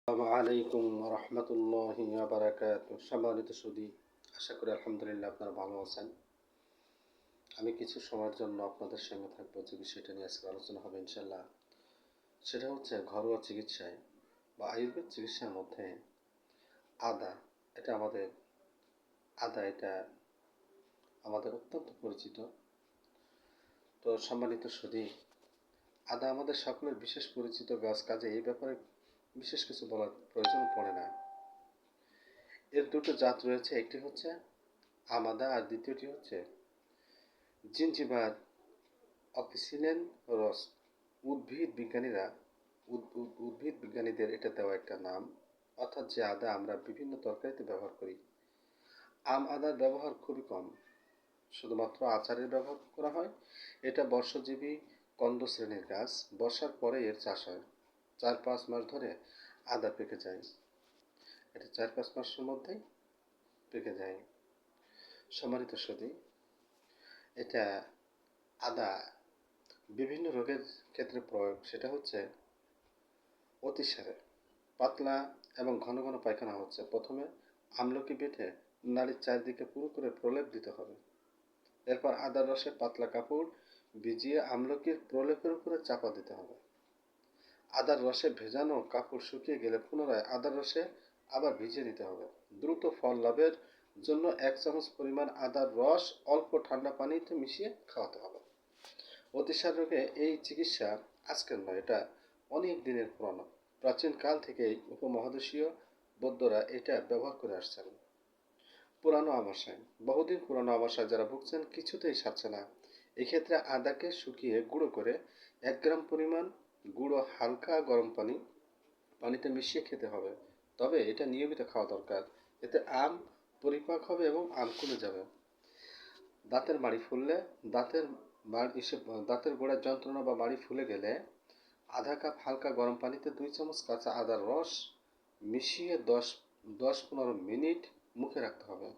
আসসালামু আলাইকুম রহমতুল্লাহি বারাকাতুহু। সম্মানিত সুধী, আশা করি আলহামদুলিল্লাহ আপনারা ভালো আছেন। আমি কিছু সময়ের জন্য আপনাদের সঙ্গে থাকবো, যে বিষয়টা নিয়ে আজকে আলোচনা হবে ইনশাল্লাহ। সেটা হচ্ছে ঘরোয়া চিকিৎসায় বা আয়ুর্বেদ চিকিৎসার মধ্যে আদা। এটা আমাদের আদা এটা আমাদের অত্যন্ত পরিচিত। তো সম্মানিত সুধী, আদা আমাদের সকলের বিশেষ পরিচিত গাছ, কাজে এই ব্যাপারে বিশেষ কিছু বলার প্রয়োজন পড়ে না। এর দুটো জাত রয়েছে, একটি হচ্ছে আমাদা আর দ্বিতীয়টি হচ্ছে জিঞ্জিবার অপিসিনেন রস। উদ্ভিদ বিজ্ঞানীরা উদ্ভিদ বিজ্ঞানীদের এটা দেওয়া একটা নাম, অর্থাৎ যে আদা আমরা বিভিন্ন তরকারিতে ব্যবহার করি। আদার ব্যবহার খুবই কম, শুধুমাত্র আচারের ব্যবহার করা হয়। এটা বর্ষজীবী কন্দ শ্রেণীর গাছ। বর্ষার পরে এর চাষ হয়। 4-5 মাস ধরে আদা পেকে যায়। এটা 4-5 মাসের মধ্যেই পেকে যায়। সম্মানিত সুধী, এটা আদা বিভিন্ন রোগের ক্ষেত্রে প্রয়োগ। সেটা হচ্ছে অতিসারে, পাতলা এবং ঘন ঘন পায়খানা হচ্ছে, প্রথমে আমলকি বেটে নাড়ির চারদিকে পুরো করে প্রলেপ দিতে হবে। এরপর আদার রসে পাতলা কাপড় ভিজিয়ে আমলকির প্রলেপের উপরে চাপা দিতে হবে। আদার রসে ভেজানো কাপড় শুকিয়ে গেলে পুনরায় আদার রসে আবার ভিজিয়ে দিতে হবে। দ্রুত ফল লাভের জন্য 1 চামচ পরিমাণ আদার রস অল্প ঠান্ডা পানিতে মিশিয়ে খাওয়াতে হবে। অতিসার রোগে এই চিকিৎসা আজকের নয়, এটা অনেক দিনের পুরানো। প্রাচীন কাল থেকেই উপমহাদেশীয় বৌদ্ধরা এটা ব্যবহার করে আসছেন। পুরানো আমাশয়, বহুদিন পুরানো আমাশয় যারা ভুগছেন কিছুতেই সারছে না, এক্ষেত্রে আদাকে শুকিয়ে গুঁড়ো করে 1 গ্রাম পরিমাণ গুঁড়ো হালকা গরম পানিতে মিশিয়ে খেতে হবে। তবে এটা নিয়মিত খাওয়া দরকার, এতে আম পরিপাক হবে এবং আম কমে যাবে। দাঁতের মাড়ি ফুললে, দাঁতের গোড়ার যন্ত্রণা বা মাড়ি ফুলে গেলে আধা কাপ হালকা গরম পানিতে 2 চামচ কাঁচা আদার রস মিশিয়ে 10-15 মিনিট মুখে রাখতে হবে।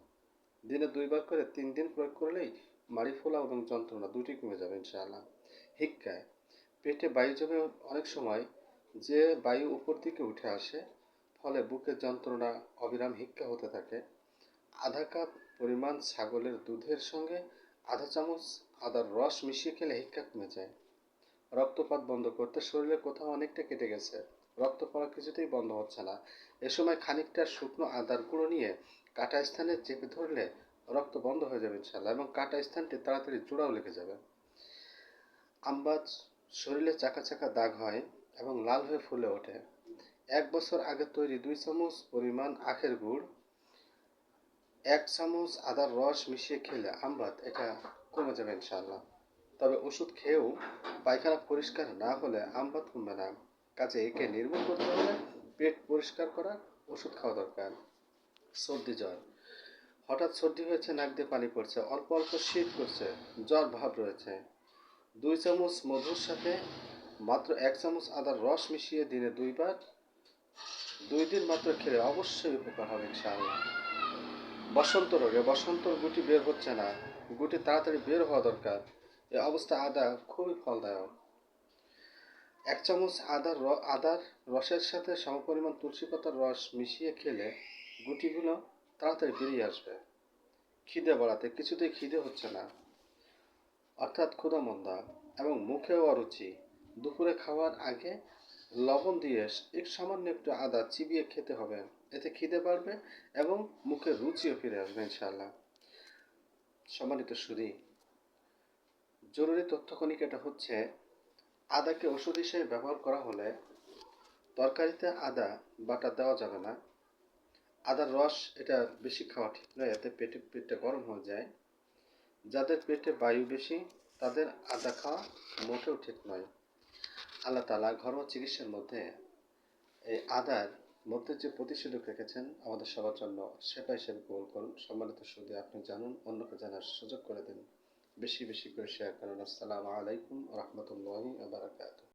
দিনে 2 বার করে 3 দিন প্রয়োগ করলেই মাড়ি ফোলা এবং যন্ত্রণা দুটি কমে যাবে ইনশাআল্লাহ। হিক্কায়, পেটে বায়ু জমে অনেক সময় যে বায়ু উপর দিকে উঠে আসে, ফলে বুকের যন্ত্রণা, অবিরাম হিক্কা হতে থাকে। আধা কাপ পরিমাণ ছাগলের দুধের সঙ্গে আধা চামচ আদার রস মিশিয়ে খেলে হিক্কা কমে যায়। রক্তপাত বন্ধ করতে, শরীরে কোথাও অনেকটা কেটে গেছে, রক্ত পড়া কিছুতেই বন্ধ হচ্ছে না, এ সময় খানিকটা শুকনো আদার গুঁড়ো নিয়ে কাটা স্থানে চেপে ধরলে রক্ত বন্ধ হয়ে যাবে ইনশাআল্লাহ, এবং কাটা স্থানটি তাড়াতাড়ি জোড়াও লেগে যাবে। আমবাজ, শরীরে চাকা চাকা দাগ হয় এবং লাল হয়ে ফুলে ওঠে। 1 বছর আগে তৈরি 2 চামচ পরিমাণ আখের গুড় 1 চামচ আদার রস মিশিয়ে খেলে আমবাত এটা কমে যাবে ইনশাআল্লাহ। তবে ওষুধ খেয়েও পায়খানা পরিষ্কার না হলে আমবাত কমবে না, কাজে একে নির্মূল করতে হলে পেট পরিষ্কার করা ওষুধ খাওয়া দরকার। সর্দি জ্বর, হঠাৎ সর্দি হয়েছে, নাক দিয়ে পানি পড়ছে, অল্প অল্প শীত করছে, জ্বর ভাব রয়েছে, 2 চামচ মধুর সাথে মাত্র 1 চামচ আদার রস মিশিয়ে দিনে 2 বার 2 দিন মাত্র খেলে অবশ্যই উপকার হবে ইনশাআল্লাহ। বসন্ত রোগে, বসন্তর গুটি বের হচ্ছে না, গুটি তাড়াতাড়ি বের হওয়া দরকার, এ অবস্থায় আদা খুবই ফলদায়ক। 1 চামচ আদার রসের সাথে সমপরিমাণ তুলসী পাতার রস মিশিয়ে খেলে গুটিগুলো তাড়াতাড়ি বেরিয়ে আসবে। খিদে বাড়াতে, কিছুতেই খিদে হচ্ছে না, অর্থাৎ ক্ষুধামন্দা এবং মুখেও অরুচি, দুপুরে খাওয়ার আগে লবণ দিয়ে সামান্য একটু আদা চিবিয়ে খেতে হবে, এতে খিদে বাড়বে এবং মুখে রুচিও ফিরে আসবে ইনশাআল্লাহ। সম্মানিত সুধী, জরুরি তথ্যকণিক এটা হচ্ছে, আদাকে ওষুধ হিসেবে ব্যবহার করা হলে তরকারিতে আদা বাটা দেওয়া যাবে না। আদার রস এটা বেশি খাওয়া ঠিক নয়, এতে পেটটা গরম হয়ে যায়। যাদের পেটে বায়ু বেশি তাদের আদা খাওয়া মোটেও ঠিক নয়। আল্লাহ তাআলা ঘরোয়া চিকিৎসার মধ্যে এই আদার মধ্যে যে প্রতিষেধক রেখেছেন আমাদের সবার জন্য, সেটা হিসেবে কবুল করুন। সম্মানিত সুধী, আপনি জানুন, অন্যকে জানার সুযোগ করে দিন, বেশি বেশি করে শেয়ার করুন। আসসালামু আলাইকুম রহমতুল্লাহি ওয়া বারাকাতুহু।